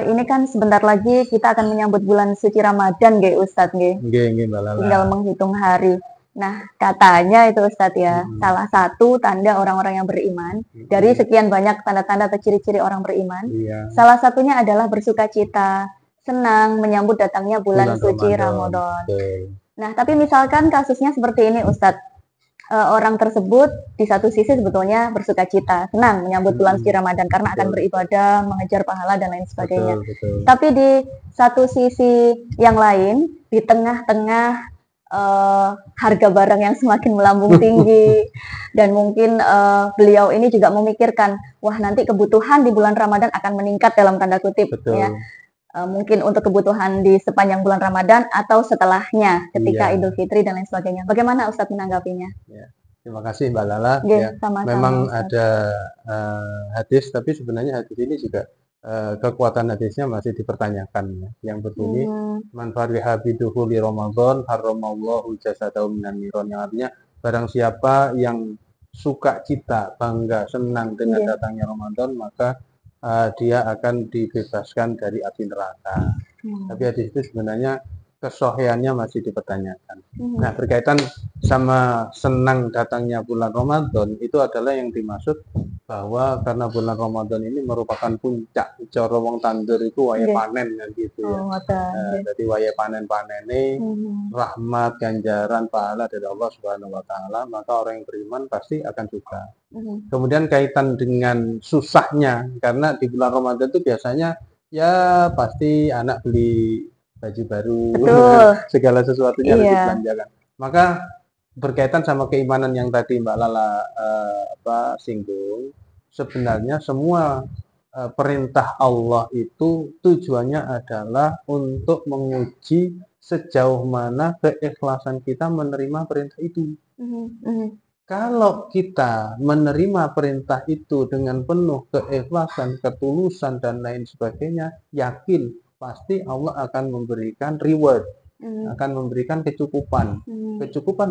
Ini kan sebentar lagi kita akan menyambut bulan suci Ramadan nggih Ustadz nggih. Nggih, Mbak Lala. Tinggal menghitung hari. Nah, katanya itu Ustadz ya, salah satu tanda orang-orang yang beriman, dari sekian banyak tanda-tanda atau ciri-ciri orang beriman, salah satunya adalah bersukacita, senang menyambut datangnya bulan suci Ramadan. Nah, tapi misalkan kasusnya seperti ini Ustadz, orang tersebut di satu sisi sebetulnya bersukacita, senang menyambut bulan suci Ramadan karena akan beribadah, mengejar pahala dan lain sebagainya. Tapi di satu sisi yang lain, di tengah-tengah harga barang yang semakin melambung tinggi dan mungkin beliau ini juga memikirkan, wah nanti kebutuhan di bulan Ramadan akan meningkat dalam tanda kutip ya. Mungkin untuk kebutuhan di sepanjang bulan Ramadan atau setelahnya ketika Idul Fitri dan lain sebagainya. Bagaimana Ustadz menanggapinya? Ya. Terima kasih Mbak Lala. Ya, memang ada hadis, tapi sebenarnya hadis ini juga kekuatan hadisnya masih dipertanyakan ya. Yang berbunyi man fariha bidukhuli Ramadan harramallahu jasadahu minan niron, yang artinya barang siapa yang suka cita, bangga, senang dengan datangnya Ramadan, maka dia akan dibebaskan dari api neraka. Tapi hadis itu sebenarnya kesohiannya masih dipertanyakan. Nah, berkaitan sama senang datangnya bulan Ramadan, itu adalah yang dimaksud bahwa karena bulan Ramadan ini merupakan puncak cara wong tandur itu waya panen kan gitu ya. Jadi waya panen-panen ini rahmat, ganjaran, pahala dari Allah Subhanahu wa taala, maka orang yang beriman pasti akan suka. Kemudian kaitan dengan susahnya, karena di bulan Ramadan itu biasanya ya pasti anak beli baju baru, segala sesuatunya harus dibelanjakan. Maka berkaitan sama keimanan yang tadi Mbak Lala singgung, sebenarnya semua perintah Allah itu tujuannya adalah untuk menguji sejauh mana keikhlasan kita menerima perintah itu. Kalau kita menerima perintah itu dengan penuh keikhlasan, ketulusan, dan lain sebagainya, yakin pasti Allah akan memberikan reward, akan memberikan kecukupan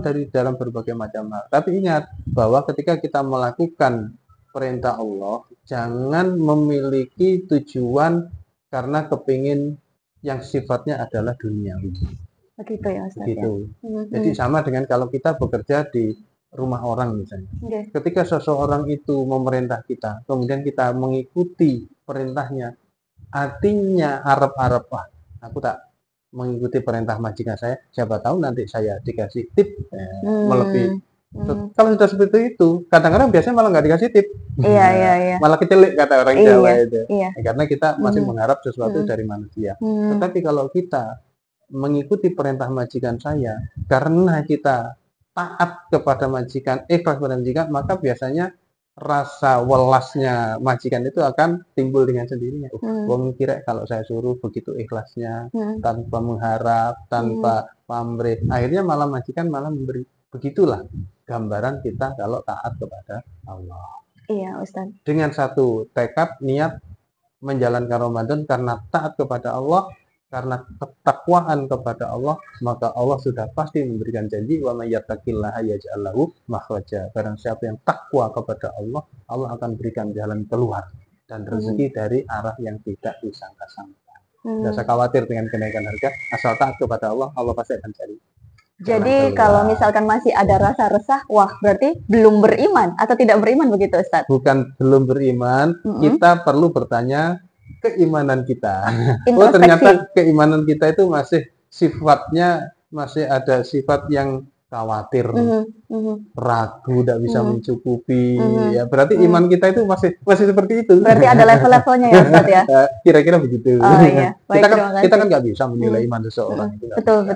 dari dalam berbagai macam hal. Tapi ingat bahwa ketika kita melakukan perintah Allah, jangan memiliki tujuan karena kepingin yang sifatnya adalah duniawi. Begitu ya Ustaz. Begitu. Jadi sama dengan kalau kita bekerja di rumah orang misalnya. Ketika seseorang itu memerintah kita, kemudian kita mengikuti perintahnya, artinya harap-harap, wah aku tak mengikuti perintah majikan saya, siapa tahu nanti saya dikasih tip melebihi. Kalau sudah seperti itu, kadang-kadang biasanya malah nggak dikasih tip. Malah kecelik kata orang Jawa itu. Karena kita masih mengharap sesuatu dari manusia. Tetapi kalau kita mengikuti perintah majikan saya, karena kita taat kepada majikan, ikhlas kepada majikan, maka biasanya rasa welasnya majikan itu akan timbul dengan sendirinya. Wong kira kalau saya suruh begitu ikhlasnya, tanpa mengharap, tanpa pamrih, akhirnya malah majikan malah memberi. Begitulah gambaran kita kalau taat kepada Allah. Iya, Ustaz. Dengan satu tekad, niat menjalankan Ramadan karena taat kepada Allah, karena ketakwaan kepada Allah, maka Allah sudah pasti memberikan janji, wa may yattaqillaha yaj'al lahu makhraja. Barang siapa yang takwa kepada Allah, Allah akan berikan jalan keluar dan rezeki dari arah yang tidak disangka-sangka. Tidak usah khawatir dengan kenaikan harga, asal taat kepada Allah, Allah pasti akan cari. Jadi kalau misalkan masih ada rasa resah, wah berarti belum beriman atau tidak beriman begitu Ustaz? Bukan belum beriman, kita perlu bertanya keimanan kita. Oh ternyata keimanan kita itu masih sifatnya, masih ada sifat yang khawatir, ragu, tidak bisa mencukupi. Ya berarti iman kita itu masih seperti itu. Berarti ada level-levelnya ya Ustaz ya? Kira-kira begitu. Oh iya. Baik, kita kan nggak bisa menilai iman seseorang. Betul.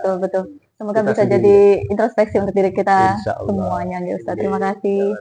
Semoga bisa jadi introspeksi untuk diri kita semuanya, Ustaz. Terima kasih.